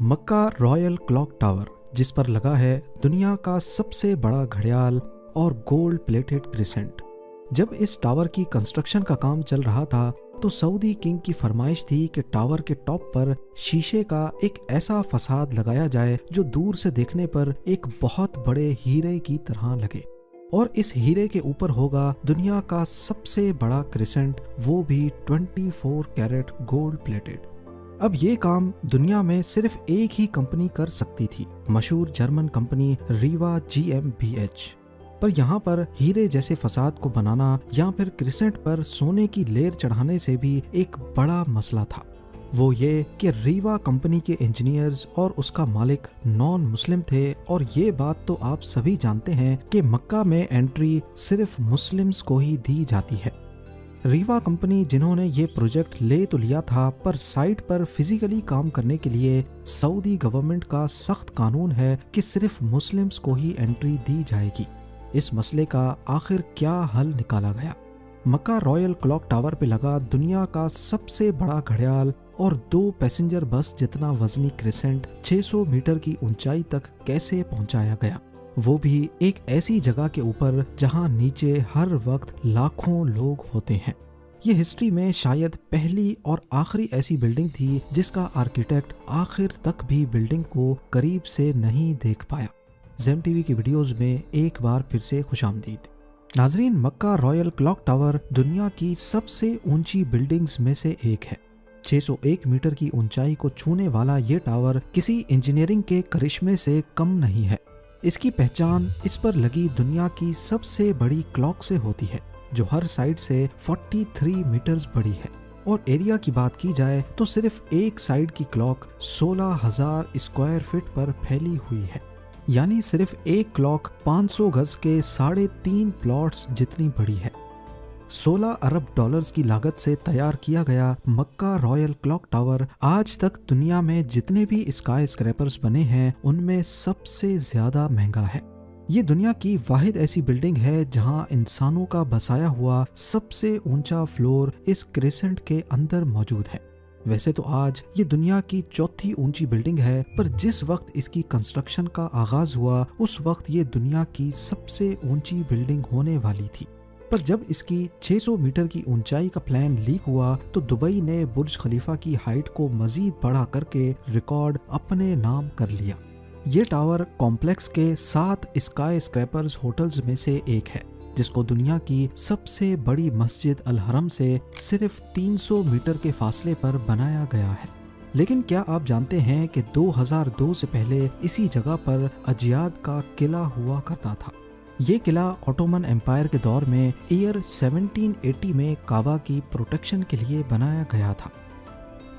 मक्का royal clock tower, जिस पर लगा है दुनिया का सबसे बड़ा घड़ियाल और गोल्ड प्लेटेड क्रिसेंट। जब इस टावर की कंस्ट्रक्शन का काम चल रहा था तो सऊदी किंग की फरमाइश थी कि टावर के टॉप पर शीशे का एक ऐसा फसाद लगाया जाए जो दूर से देखने पर एक बहुत बड़े हीरे की तरह लगे, और इस हीरे के ऊपर होगा दुनिया का सबसे बड़ा क्रिसेंट, वो भी 24 कैरेट गोल्ड प्लेटेड। अब ये काम दुनिया में सिर्फ एक ही कंपनी कर सकती थी, मशहूर जर्मन कंपनी रीवा GmbH। पर यहाँ पर हीरे जैसे फसाद को बनाना या फिर क्रिसेंट पर सोने की लेयर चढ़ाने से भी एक बड़ा मसला था। वो ये कि रीवा कंपनी के इंजीनियर्स और उसका मालिक नॉन मुस्लिम थे, और ये बात तो आप सभी जानते हैं कि मक्का में एंट्री सिर्फ मुस्लिम्स को ही दी जाती है। रीवा कंपनी जिन्होंने ये प्रोजेक्ट ले तो लिया था, पर साइट पर फिजिकली काम करने के लिए सऊदी गवर्नमेंट का सख्त कानून है कि सिर्फ मुस्लिम्स को ही एंट्री दी जाएगी। इस मसले का आखिर क्या हल निकाला गया? मक्का रॉयल क्लॉक टावर पे लगा दुनिया का सबसे बड़ा घड़ियाल और 2 पैसेंजर बस जितना वजनी क्रिसेंट 600 मीटर की ऊंचाई तक कैसे पहुंचाया गया, वो भी एक ऐसी जगह के ऊपर जहां नीचे हर वक्त लाखों लोग होते हैं। ये हिस्ट्री में शायद पहली और आखिरी ऐसी बिल्डिंग थी जिसका आर्किटेक्ट आखिर तक भी बिल्डिंग को करीब से नहीं देख पाया। ज़ेम टीवी की वीडियोस में एक बार फिर से खुशामदीद। नाजरीन, मक्का रॉयल क्लॉक टावर दुनिया की सबसे ऊंची बिल्डिंग्स में से एक है। 601 मीटर की ऊंचाई को छूने वाला ये टावर किसी इंजीनियरिंग के करिश्मे से कम नहीं है। इसकी पहचान इस पर लगी दुनिया की सबसे बड़ी क्लॉक से होती है, जो हर साइड से 43 मीटर्स बड़ी है। और एरिया की बात की जाए तो सिर्फ एक साइड की क्लॉक 16,000 स्क्वायर फीट पर फैली हुई है, यानी सिर्फ एक क्लॉक 500 गज के 3.5 प्लॉट्स जितनी बड़ी है। 16 अरब डॉलर्स की लागत से तैयार किया गया मक्का रॉयल क्लॉक टावर आज तक दुनिया में जितने भी स्काई स्क्रैपर्स बने हैं उनमें सबसे ज्यादा महंगा है। ये दुनिया की वाहिद ऐसी बिल्डिंग है जहां इंसानों का बसाया हुआ सबसे ऊंचा फ्लोर इस क्रिसेंट के अंदर मौजूद है। वैसे तो आज ये दुनिया की चौथी ऊंची बिल्डिंग है, पर जिस वक्त इसकी कंस्ट्रक्शन का आगाज हुआ उस वक्त ये दुनिया की सबसे ऊंची बिल्डिंग होने वाली थी। पर जब इसकी 600 मीटर की ऊंचाई का प्लान लीक हुआ तो दुबई ने बुर्ज खलीफा की हाइट को मजीद बढ़ा करके रिकॉर्ड अपने नाम कर लिया। ये टावर कॉम्प्लेक्स के 7 स्काई स्क्रैपर्स होटल्स में से एक है, जिसको दुनिया की सबसे बड़ी मस्जिद अल हरम से सिर्फ 300 मीटर के फासले पर बनाया गया है। लेकिन क्या आप जानते हैं कि 2002 से पहले इसी जगह पर अजियाद का किला हुआ करता था। ये किला ऑटोमन एम्पायर के दौर में ईयर 1780 में काबा की प्रोटेक्शन के लिए बनाया गया था।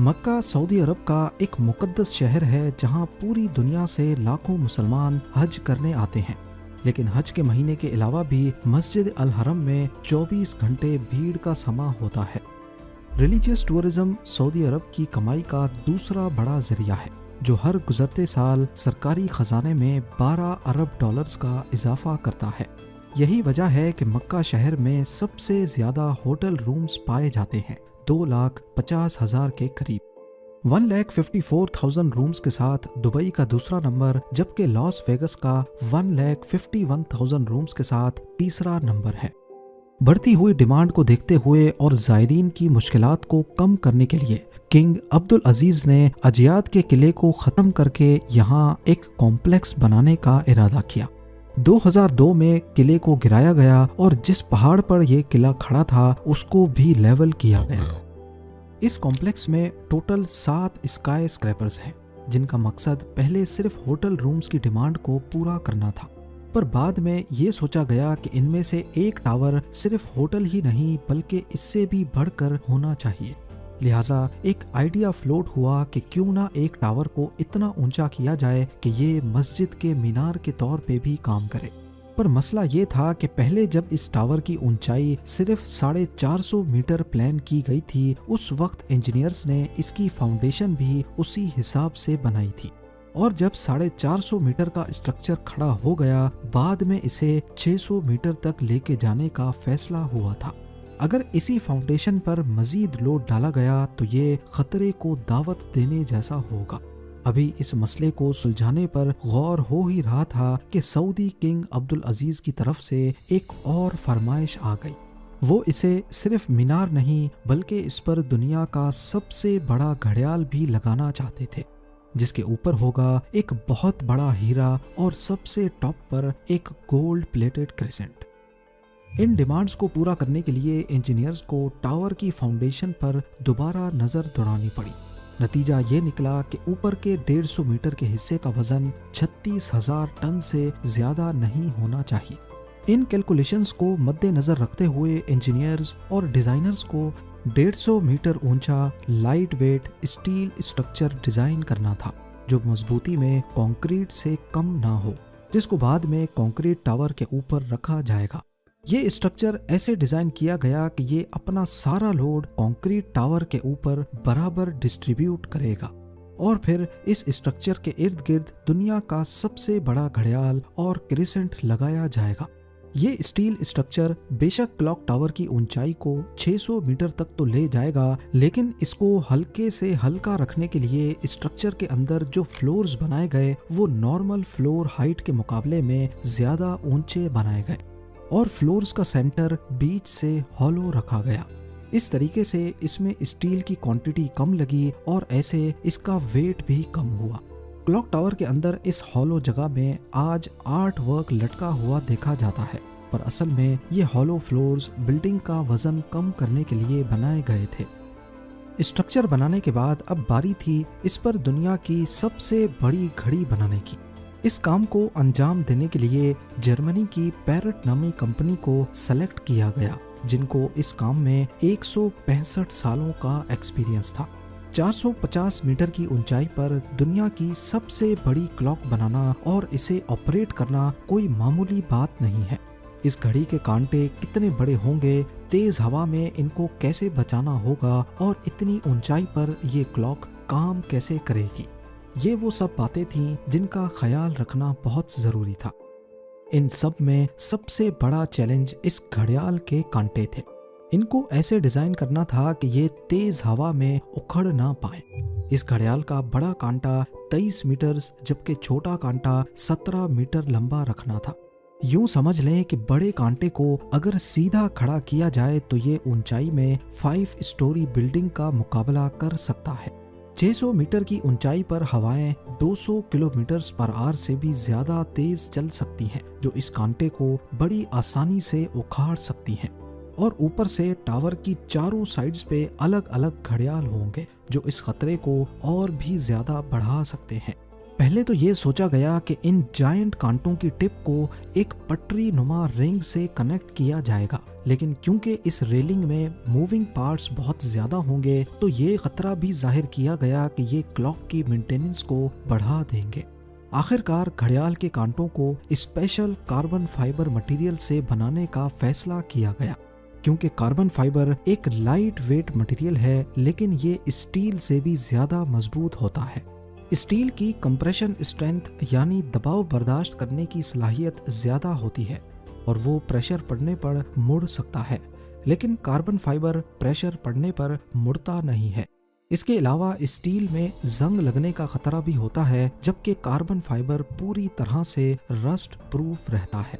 मक्का सऊदी अरब का एक मुकद्दस शहर है जहां पूरी दुनिया से लाखों मुसलमान हज करने आते हैं, लेकिन हज के महीने के अलावा भी मस्जिद अल हरम में 24 घंटे भीड़ का समा होता है। रिलीजियस टूरिज्म सऊदी अरब की कमाई का दूसरा बड़ा जरिया है, जो हर गुजरते साल सरकारी खजाने में 12 अरब डॉलर्स का इजाफा करता है। यही वजह है कि मक्का शहर में सबसे ज्यादा होटल रूम्स पाए जाते हैं, 2,50,000 के करीब। 1,54,000 रूम्स के साथ दुबई का दूसरा नंबर, जबकि लॉस वेगस का 1,51,000 रूम्स के साथ तीसरा नंबर है। बढ़ती हुई डिमांड को देखते हुए और ज़ायरीन की मुश्किलात को कम करने के लिए किंग अब्दुल अजीज ने अजियाद के किले को ख़त्म करके यहाँ एक कॉम्प्लेक्स बनाने का इरादा किया। 2002 में किले को गिराया गया और जिस पहाड़ पर यह किला खड़ा था उसको भी लेवल किया गया। इस कॉम्प्लेक्स में टोटल 7 स्काई स्क्रैपर्स हैं, जिनका मकसद पहले सिर्फ होटल रूम्स की डिमांड को पूरा करना था, पर बाद में ये सोचा गया कि इनमें से एक टावर सिर्फ होटल ही नहीं बल्कि इससे भी बढ़कर होना चाहिए। लिहाजा एक आइडिया फ्लोट हुआ कि क्यों ना एक टावर को इतना ऊंचा किया जाए कि ये मस्जिद के मीनार के तौर पे भी काम करे। पर मसला ये था कि पहले जब इस टावर की ऊंचाई सिर्फ 450 मीटर प्लान की गई थी, उस वक्त इंजीनियर्स ने इसकी फाउंडेशन भी उसी हिसाब से बनाई थी, और जब 450 मीटर का स्ट्रक्चर खड़ा हो गया, बाद में इसे 600 मीटर तक लेके जाने का फैसला हुआ था। अगर इसी फाउंडेशन पर मजीद लोड डाला गया तो ये खतरे को दावत देने जैसा होगा। अभी इस मसले को सुलझाने पर गौर हो ही रहा था कि सऊदी किंग अब्दुल अजीज की तरफ से एक और फरमाइश आ गई। वो इसे सिर्फ मीनार नहीं बल्कि इस पर दुनिया का सबसे बड़ा घड़ियाल भी लगाना चाहते थे, जिसके ऊपर होगा एक बहुत बड़ा हीरा और सबसे टॉप पर एक गोल्ड प्लेटेड क्रेसेंट। इन डिमांड्स को पूरा करने के लिए इंजीनियर्स को टावर की फाउंडेशन पर दोबारा नजर दौड़ानी पड़ी। नतीजा ये निकला कि ऊपर के 150 मीटर के हिस्से का वजन 36,000 टन से ज्यादा नहीं होना चाहिए। इन कैलकुलेशंस को मद्देनजर रखते हुए इंजीनियर्स और डिजाइनर्स को 150 मीटर ऊंचा light weight steel structure design करना था, जो मजबूती में कंक्रीट से कम ना हो, जिसको बाद में कंक्रीट टावर के ऊपर रखा जाएगा। ये स्ट्रक्चर ऐसे डिजाइन किया गया कि ये अपना सारा लोड कंक्रीट टावर के ऊपर बराबर डिस्ट्रीब्यूट करेगा और फिर इस स्ट्रक्चर के इर्द गिर्द दुनिया का सबसे बड़ा घड़ियाल और क्रिसेंट लगाया जाएगा। ये स्टील स्ट्रक्चर बेशक क्लॉक टावर की ऊंचाई को 600 मीटर तक तो ले जाएगा, लेकिन इसको हल्के से हल्का रखने के लिए स्ट्रक्चर के अंदर जो फ्लोर्स बनाए गए वो नॉर्मल फ्लोर हाइट के मुकाबले में ज्यादा ऊंचे बनाए गए और फ्लोर्स का सेंटर बीच से हॉलो रखा गया। इस तरीके से इसमें स्टील की क्वांटिटी कम लगी और ऐसे इसका वेट भी कम हुआ। क्लॉक टावर के अंदर इस हॉलो जगह में आज आर्ट वर्क लटका हुआ देखा जाता है, पर असल में ये हॉलो फ्लोर्स बिल्डिंग का वजन कम करने के लिए बनाए गए थे। स्ट्रक्चर बनाने के बाद अब बारी थी इस पर दुनिया की सबसे बड़ी घड़ी बनाने की। इस काम को अंजाम देने के लिए जर्मनी की पैरट नामी कंपनी को सेलेक्ट किया गया, जिनको इस काम में 165 सालों का एक्सपीरियंस था। 450 मीटर की ऊंचाई पर दुनिया की सबसे बड़ी क्लॉक बनाना और इसे ऑपरेट करना कोई मामूली बात नहीं है। इस घड़ी के कांटे कितने बड़े होंगे, तेज हवा में इनको कैसे बचाना होगा और इतनी ऊंचाई पर ये क्लॉक काम कैसे करेगी, ये वो सब बातें थीं जिनका ख्याल रखना बहुत जरूरी था। इन सब में सबसे बड़ा चैलेंज इस घड़ियाल के कांटे थे। इनको ऐसे डिजाइन करना था कि ये तेज हवा में उखड़ ना पाए। इस घड़ियाल का बड़ा कांटा 23 मीटर जबकि छोटा कांटा 17 मीटर लंबा रखना था। यूं समझ लें कि बड़े कांटे को अगर सीधा खड़ा किया जाए तो ये ऊंचाई में 5 स्टोरी बिल्डिंग का मुकाबला कर सकता है। 600 मीटर की ऊंचाई पर हवाएं 200 किलोमीटर पर आवर से भी ज्यादा तेज चल सकती हैं, जो इस कांटे को बड़ी आसानी से उखाड़ सकती हैं। और ऊपर से टावर की चारों साइड्स पे अलग अलग घड़ियाल होंगे जो इस खतरे को और भी ज्यादा बढ़ा सकते हैं। पहले तो ये सोचा गया कि इन जायंट कांटों की टिप को एक पटरी नुमा रिंग से कनेक्ट किया जाएगा, लेकिन क्योंकि इस रेलिंग में मूविंग पार्ट्स बहुत ज्यादा होंगे तो ये खतरा भी जाहिर किया गया कि ये क्लॉक की मेंटेनेंस को बढ़ा देंगे। आखिरकार घड़ियाल के कांटों को स्पेशल कार्बन फाइबर मटेरियल से बनाने का फैसला किया गया, क्योंकि कार्बन फाइबर एक लाइट वेट मटेरियल है लेकिन ये स्टील से भी ज्यादा मजबूत होता है। स्टील की कंप्रेशन स्ट्रेंथ यानी दबाव बर्दाश्त करने की सलाहियत ज्यादा होती है और वो प्रेशर पड़ने पर मुड़ सकता है, लेकिन कार्बन फाइबर प्रेशर पड़ने पर मुड़ता नहीं है। इसके अलावा स्टील में जंग लगने का खतरा भी होता है, जबकि कार्बन फाइबर पूरी तरह से रस्ट प्रूफ रहता है।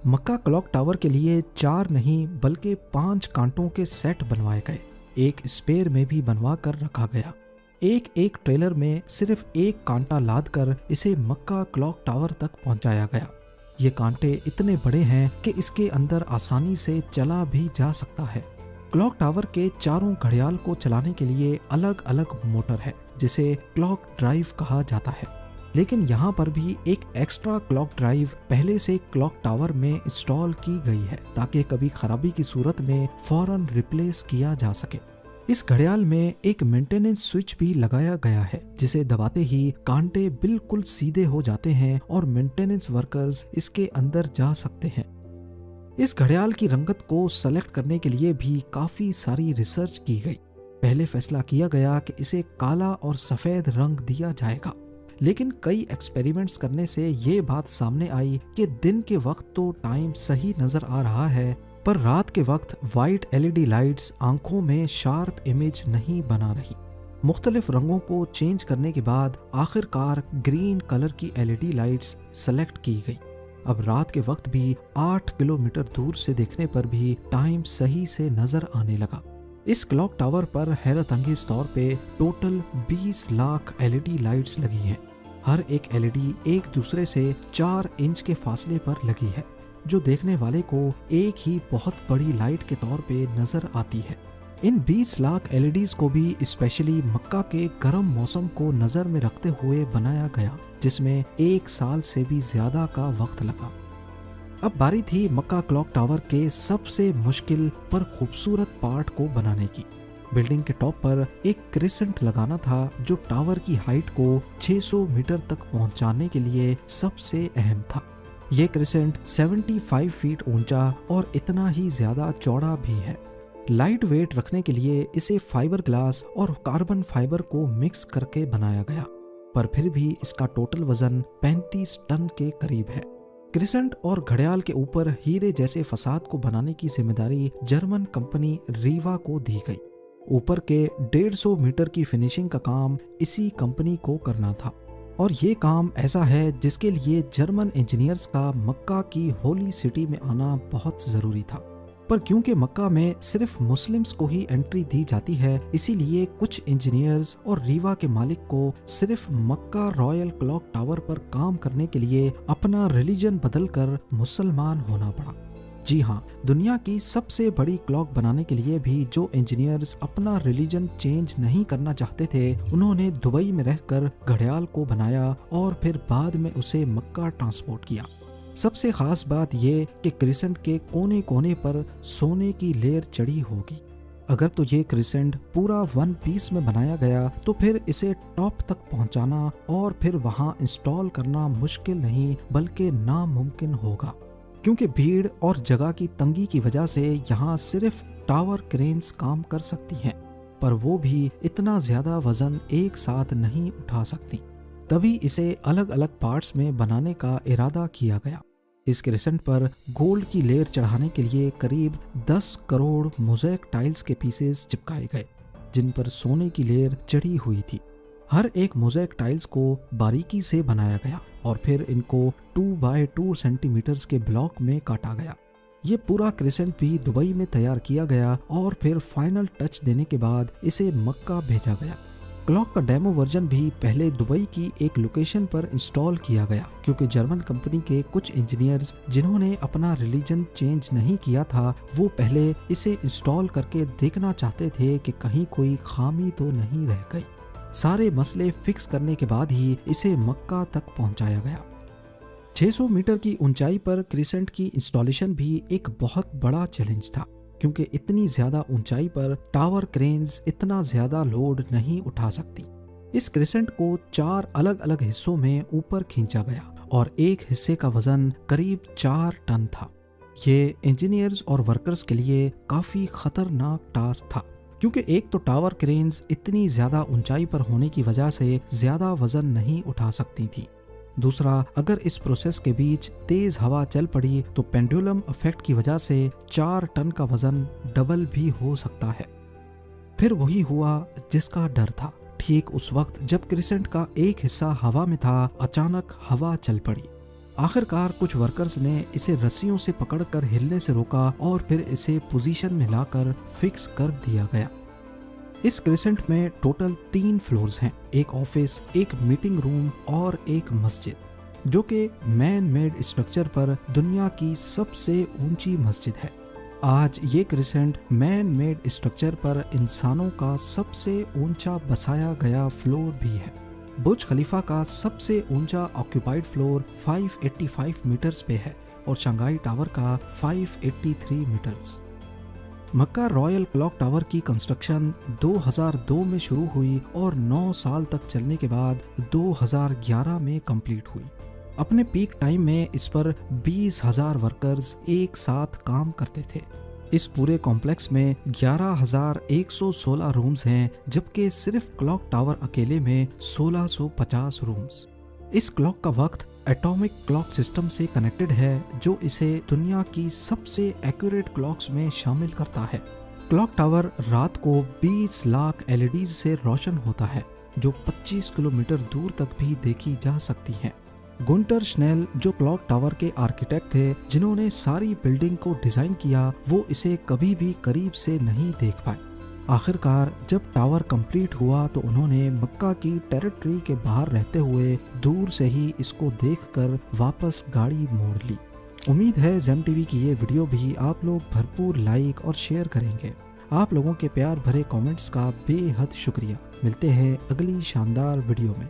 मक्का क्लॉक टावर के लिए 4 नहीं बल्कि 5 कांटों के सेट बनवाए गए, एक स्पेयर में भी बनवा कर रखा गया। एक ट्रेलर में सिर्फ एक कांटा लाद कर इसे मक्का क्लॉक टावर तक पहुंचाया गया। ये कांटे इतने बड़े हैं कि इसके अंदर आसानी से चला भी जा सकता है। क्लॉक टावर के चारों घड़ियाल को चलाने के लिए अलग अलग मोटर है, जिसे क्लॉक ड्राइव कहा जाता है, लेकिन यहाँ पर भी एक एक्स्ट्रा क्लॉक ड्राइव पहले से क्लॉक टावर में इंस्टॉल की गई है ताकि कभी खराबी की सूरत में फौरन रिप्लेस किया जा सके। इस घड़ियाल में एक मेंटेनेंस स्विच भी लगाया गया है, जिसे दबाते ही कांटे बिल्कुल सीधे हो जाते हैं और मेंटेनेंस वर्कर्स इसके अंदर जा सकते हैं। इस घड़ियाल की रंगत को सेलेक्ट करने के लिए भी काफी सारी रिसर्च की गई। पहले फैसला किया गया कि इसे काला और सफेद रंग दिया जाएगा, लेकिन कई एक्सपेरिमेंट्स करने से ये बात सामने आई कि दिन के वक्त तो टाइम सही नजर आ रहा है, पर रात के वक्त वाइट LED लाइट्स आंखों में शार्प इमेज नहीं बना रही। मुख्तलिफ रंगों को चेंज करने के बाद आखिरकार ग्रीन कलर की एलईडी लाइट्स सेलेक्ट की गई। अब रात के वक्त भी 8 किलोमीटर दूर से देखने पर भी टाइम सही से नजर आने लगा। इस क्लॉक टावर पर हैरत अंगेज तौर पे टोटल 20 लाख एलईडी लाइट्स लगी हैं। हर एक एलईडी एक दूसरे से 4 इंच के फासले पर लगी है, जो देखने वाले को एक ही बहुत बड़ी लाइट के तौर पे नजर आती है। इन 20 लाख एलईडीज को भी स्पेशली मक्का के गर्म मौसम को नजर में रखते हुए बनाया गया, जिसमें 1 साल से भी ज्यादा का वक्त लगा। अब बारी थी मक्का क्लॉक टावर के सबसे मुश्किल पर खूबसूरत पार्ट को बनाने की। बिल्डिंग के टॉप पर एक क्रिसेंट लगाना था, जो टावर की हाइट को 600 मीटर तक पहुंचाने के लिए सबसे अहम था। ये क्रिसेंट 75 फीट ऊंचा और इतना ही ज्यादा चौड़ा भी है। लाइट वेट रखने के लिए इसे फाइबर ग्लास और कार्बन फाइबर को मिक्स करके बनाया गया, पर फिर भी इसका टोटल वजन 35 टन के करीब है। क्रिसेंट और घड़ियाल के ऊपर हीरे जैसे फसाद को बनाने की जिम्मेदारी जर्मन कंपनी रीवा को दी गई। ऊपर के 150 मीटर की फिनिशिंग का काम इसी कंपनी को करना था, और ये काम ऐसा है जिसके लिए जर्मन इंजीनियर्स का मक्का की होली सिटी में आना बहुत जरूरी था। पर क्योंकि मक्का में सिर्फ मुस्लिम्स को ही एंट्री दी जाती है, इसीलिए कुछ इंजीनियर्स और रीवा के मालिक को सिर्फ मक्का रॉयल क्लॉक टावर पर काम करने के लिए अपना रिलीजन बदलकर मुसलमान होना पड़ा। जी हाँ, दुनिया की सबसे बड़ी क्लॉक बनाने के लिए भी जो इंजीनियर्स अपना रिलीजन चेंज नहीं करना चाहते थे, उन्होंने दुबई में रहकर घड़ियाल को बनाया और फिर बाद में उसे मक्का ट्रांसपोर्ट किया। सबसे खास बात ये कि क्रिसेंट के कोने कोने पर सोने की लेयर चढ़ी होगी। अगर तो ये क्रिसेंट पूरा 1 पीस में बनाया गया तो फिर इसे टॉप तक पहुंचाना और फिर वहां इंस्टॉल करना मुश्किल नहीं बल्कि नामुमकिन होगा, क्योंकि भीड़ और जगह की तंगी की वजह से यहाँ सिर्फ टावर क्रेन्स काम कर सकती हैं, पर वो भी इतना ज्यादा वजन एक साथ नहीं उठा सकती। तभी इसे अलग अलग पार्ट्स में बनाने का इरादा किया गया। इस क्रिसेंट पर गोल्ड की लेयर चढ़ाने के लिए करीब 10 करोड़ मोज़ेक टाइल्स के पीसेस चिपकाए गए, जिन पर सोने की लेयर चढ़ी हुई थी। हर एक मोज़ेक टाइल्स को बारीकी से बनाया गया और फिर इनको 2 बाय 2 सेंटीमीटर्स के ब्लॉक में काटा गया। ये पूरा क्रिसेंट भी दुबई में तैयार किया गया और फिर फाइनल टच देने के बाद इसे मक्का भेजा गया। क्लॉक का डेमो वर्जन भी पहले दुबई की एक लोकेशन पर इंस्टॉल किया गया, क्योंकि जर्मन कंपनी के कुछ इंजीनियर्स जिन्होंने अपना रिलीजन चेंज नहीं किया था, वो पहले इसे इंस्टॉल करके देखना चाहते थे कि कहीं कोई खामी तो नहीं रह गई। सारे मसले फिक्स करने के बाद ही इसे मक्का तक पहुंचाया गया। 600 मीटर की ऊंचाई पर क्रिसेंट की इंस्टॉलेशन भी एक बहुत बड़ा चैलेंज था, क्योंकि इतनी ज्यादा ऊंचाई पर टावर क्रेन्स इतना ज्यादा लोड नहीं उठा सकती। इस क्रिसेंट को 4 अलग अलग हिस्सों में ऊपर खींचा गया और एक हिस्से का वजन करीब 4 टन था। ये इंजीनियर्स और वर्कर्स के लिए काफी खतरनाक टास्क था, क्योंकि एक तो टावर क्रेन्स इतनी ज्यादा ऊंचाई पर होने की वजह से ज्यादा वजन नहीं उठा सकती थी। दूसरा, अगर इस प्रोसेस के बीच तेज हवा चल पड़ी तो पेंडुलम इफेक्ट की वजह से 4 टन का वजन डबल भी हो सकता है। फिर वही हुआ जिसका डर था। ठीक उस वक्त जब क्रिसेंट का एक हिस्सा हवा में था, अचानक हवा चल पड़ी। आखिरकार कुछ वर्कर्स ने इसे रस्सियों से पकड़कर हिलने से रोका और फिर इसे पोजीशन में लाकर फिक्स कर दिया गया। इस क्रिसेंट में टोटल 3 फ्लोर्स हैं, एक ऑफिस, एक मीटिंग रूम और एक मस्जिद, जो कि मैन मेड स्ट्रक्चर पर दुनिया की सबसे ऊंची मस्जिद है। आज ये क्रिसेंट मैन मेड स्ट्रक्चर पर इंसानों का सबसे ऊंचा बसाया गया फ्लोर भी है। बुर्ज खलीफा का सबसे ऊंचा ऑक्यूपाइड फ्लोर 585 मीटर्स पे है और शंघाई टावर का 583 मीटर्स। मक्का रॉयल क्लॉक टावर की कंस्ट्रक्शन 2002 में शुरू हुई और 9 साल तक चलने के बाद 2011 में कंप्लीट हुई। अपने पीक टाइम में इस पर 20,000 वर्कर्स एक साथ काम करते थे। इस पूरे कॉम्प्लेक्स में 11,116 रूम्स हैं, जबकि सिर्फ क्लॉक टावर अकेले में 1650 रूम्स। इस क्लॉक का वक्त एटॉमिक क्लॉक सिस्टम से कनेक्टेड है, जो इसे दुनिया की सबसे एक्यूरेट क्लॉक्स में शामिल करता है। क्लॉक टावर रात को 20 लाख एलईडी से रोशन होता है, जो 25 किलोमीटर दूर तक भी देखी जा सकती हैं। गुंटर श्नेल जो क्लॉक टावर के आर्किटेक्ट थे जिन्होंने सारी बिल्डिंग को डिजाइन किया, वो इसे कभी भी करीब से नहीं देख पाए। आखिरकार जब टावर कंप्लीट हुआ तो उन्होंने मक्का की टेरिटरी के बाहर रहते हुए दूर से ही इसको देखकर वापस गाड़ी मोड़ ली। उम्मीद है ज़ेम टीवी की ये वीडियो भी आप लोग भरपूर लाइक और शेयर करेंगे। आप लोगों के प्यार भरे कमेंट्स का बेहद शुक्रिया। मिलते हैं अगली शानदार वीडियो में।